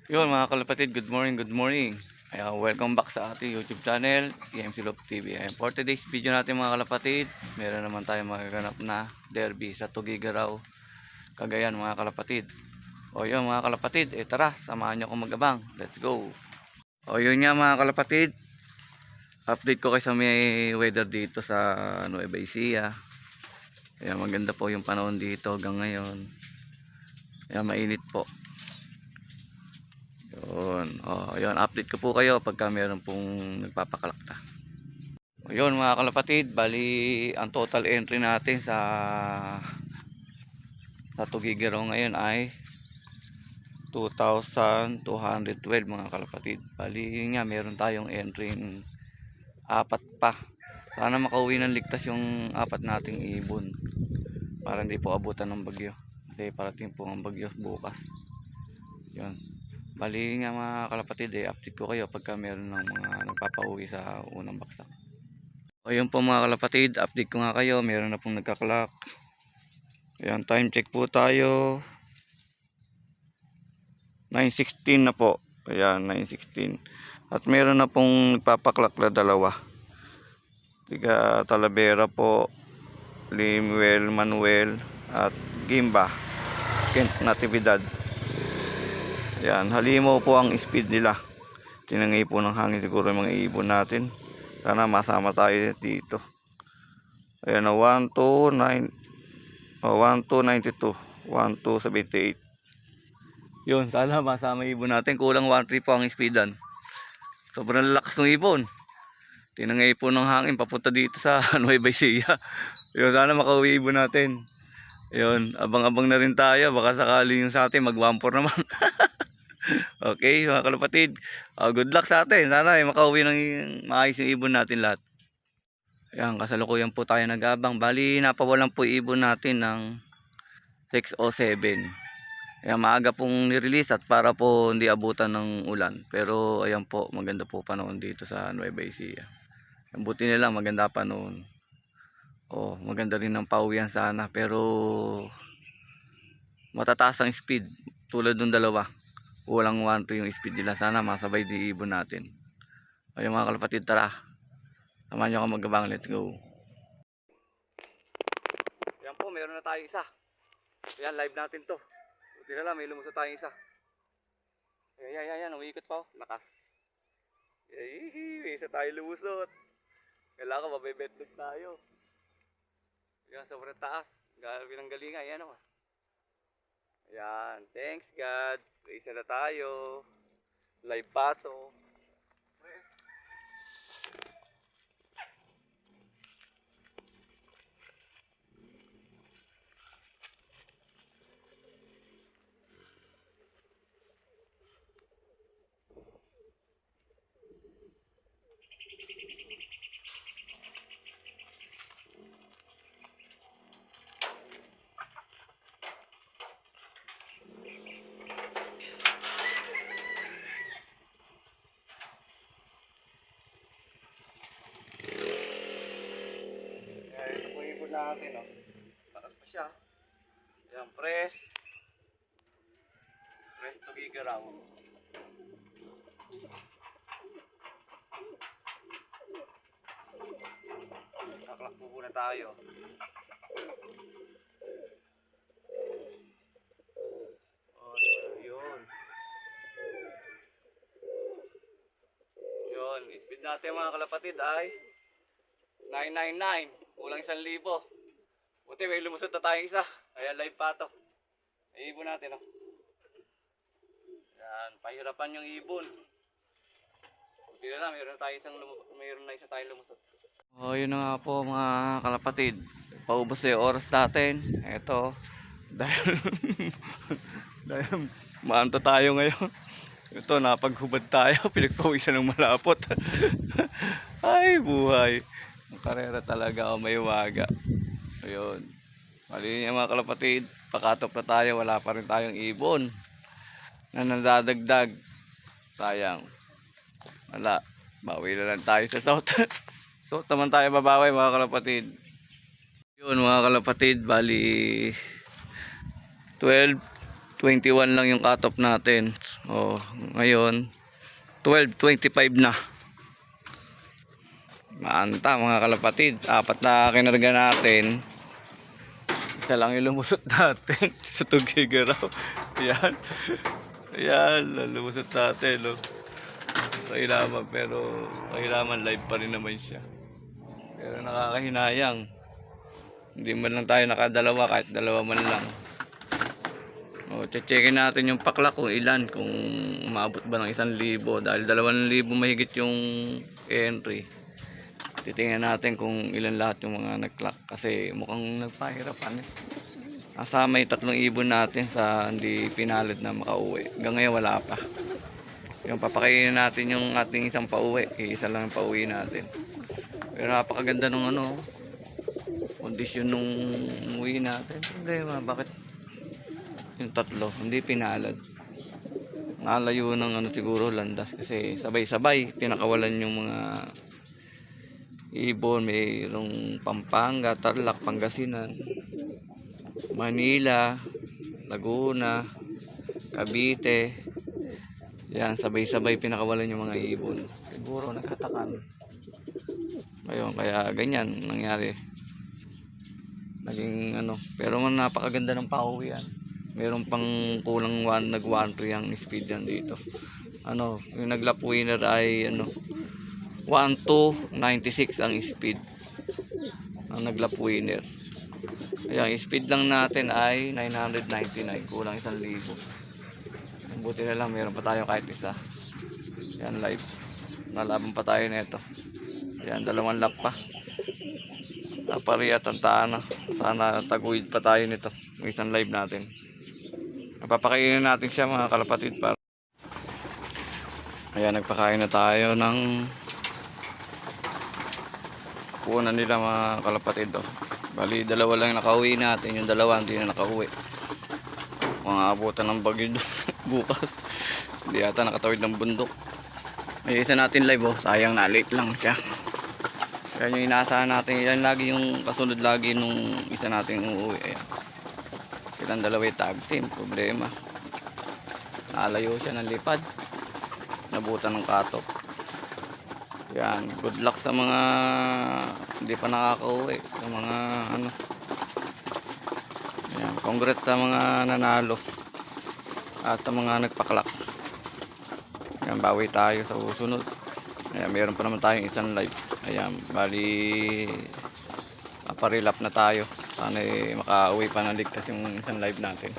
Yun mga kalapatid, good morning, good morning. Ayan, welcome back sa ating YouTube channel, EMC Love TV. Ayan, for today's video natin mga kalapatid, meron naman tayong magaganap na derby sa Tugigaraw, Cagayan mga kalapatid. O yun mga kalapatid, tara, samahan nyo akong magabang. Let's go. O yun nga mga kalapatid, update ko kayo sa may weather dito sa Nueva Ecija. Ayan, maganda po yung panahon dito hanggang ngayon. Ayan, mainit po. Yun, yun, update ko po kayo pagka meron pong nagpapakalak na. Yun mga kalapatid, bali ang total entry natin sa Tugigaraw ngayon ay 2,212 mga kalapatid. Bali yun nga, meron tayong entry apat pa. Sana makauwi ng ligtas yung apat nating ibon para hindi po abutan ng bagyo. Kasi parating po ang bagyo bukas. Yun. Bali nga mga kalapatid, update ko kayo pagka meron ng mga nagpapauwi sa unang baksak. O yun po mga kalapatid, update ko nga kayo, meron na pong nagkaklak. Ayan, time check po tayo. 9:16 na po. Ayan, 9:16. At meron na pong nagpapaklak na dalawa. Tiga Talavera po, Limuel, Manuel at Gimba, Kent Natividad. Ayan, halimaw po ang speed nila. Tinangay po ng hangin siguro yung mga ibon natin. Sana masama tayo dito. Ayan na 129, 1292, 1278. Yun, sana masama ibon natin. Kulang 13 po ang speedan. Sobrang lakas ng ibon. Tinangay po ng hangin papunta dito sa Nueva Ecija. Yun, sana makauwi ibon natin. Yun, abang-abang na rin tayo. Baka sakali yung sa atin mag 1-4 naman. Okay mga kalapatid, good luck sa atin. Sana makauwi ng maayos yung ibon natin lahat. Ayan, kasalukuyan po tayo nag-abang. Bali napawalan po ibon natin ng 607. Ayan, maaga pong nirelease at para po hindi abutan ng ulan. Pero ayan po, maganda po panahon dito sa Nueva Ecija. Buti nila maganda panahon. Maganda rin ng pauwian sana. Pero matataas ang speed tulad ng dalawa. Walang 1-3 yung speed nila. Sana masabay di ibon natin. Ayun mga kalapatid, tara. Samahan nyo ako magabang. Let's go. Yan po, meron na tayo isa. Yan, live natin to. Buti na lang, may lumusot tayo isa. Yan. Umiikot pa. Lakas. May isa tayo lumusot. Kailangan mabebetlog tayo. Yan, sobrang taas. Pinanggalingan. Yan o. Yan, thanks God. May isa na tayo. Live pa to. Ito po yung ibon natin, no? Lakas pa siya. Yan, press Tugigaraw. Naklak po muna tayo. Yun. Yun, speed natin mga kalapatid ay 999. Kulang 1,000. Buti may lumusot na tayong isa. Ayan, live pa to. Ay, ibon natin, oh. Yan, pahirapan yung ibon. Buti na lang, mayroon na isa tayong lumusot. Yun na nga po mga kalapatid. Paubos na yung oras natin. Eto, dahil maanto tayo ngayon. Ito, napaghubad tayo. Pinagpawisan ng malapot. Ay, buhay. Ang karera talaga, may waga. Ayun. Mali niya mga kalapatid. Pakatop na tayo. Wala pa rin tayong ibon na nadadagdag. Sayang. Wala. Bawi na lang tayo sa south. So, taman tayo babawi mga kalapatid. Yun mga kalapatid. Bali 12 21 lang yung cut-off natin. Oh, ngayon 12:25 na. Maanta mga kalapatid, apat na kinarga natin. Isa lang yung lumusot natin sa Tugigaraw. Yan. Yan, lumusot natin. No? Kailaman, pero kailaman live pa rin naman siya. Pero nakakahinayang. Hindi man lang tayo nakadalawa, kahit dalawa man lang. O, checkin natin yung paklak kung ilan, kung umabot ba ng 1,000. Dahil 2,000 mahigit yung entry. Titingnan natin kung ilan lahat yung mga nag-clock kasi mukhang nagpahirapan. Kasama yung 3 ibon natin sa hindi pinalad na makauwi. Hanggang ngayon wala pa. Yung papakainin natin yung ating isang pauwi, isa lang yung pauwi natin. Pero napakaganda nung kondisyon nung umuwi natin. Problema, bakit yung 3 hindi pinalad? Nalayo ng siguro landas kasi sabay-sabay pinakawalan yung mga ibon. Mayroong Pampanga, Tarlac, Pangasinan, Manila, Laguna, Cavite. Yan, sabay-sabay pinakawalan yung mga ibon. Siguro nagkatakan. Ayun, kaya ganyan nangyari. Naging pero napakaganda ng pauwi yan. Meron pang kulang nag 1-3 ang speed yan dito. Yung nag-lap winner ay 1:2.96 ang speed. Ang nag-lap winner. Ayan, speed lang natin ay 999, kulang 1,000. Buti na lang meron pa tayo kahit isa. Yan, live. Nalaban pa tayo nito. Yan, 2 lap pa. Napariya tantaan na. Sana taguid pa tayo nito. May isang live natin. Napapakainin natin siya mga kalapatid para. Ayan, nagpakain na tayo ng punan nila mga kalapatid. Bali, 2 lang yung nakauwi natin. Yung 2 hindi na nakauwi. Mga abutan ng bagyo doon bukas. Hindi yata nakatawid ng bundok. May isa natin live sayang na late lang siya. Yan yung inaasahan natin. Yan lagi yung kasunod lagi nung isa nating uuwi. Ayan. Silang 2 tag team. Problema. Nalayo siya ng lipad. Nabutan ng katok. Yan. Good luck sa mga hindi pa nakakauwi. Sa mga Yan. Congrats sa mga nanalo. At sa mga nagpaklak. Yan. Bawi tayo sa susunod. Ayan. Meron pa naman tayong isang live. Ayan, bali paparilap na tayo. Sana makauwi pa ng ligtas yung isang live natin.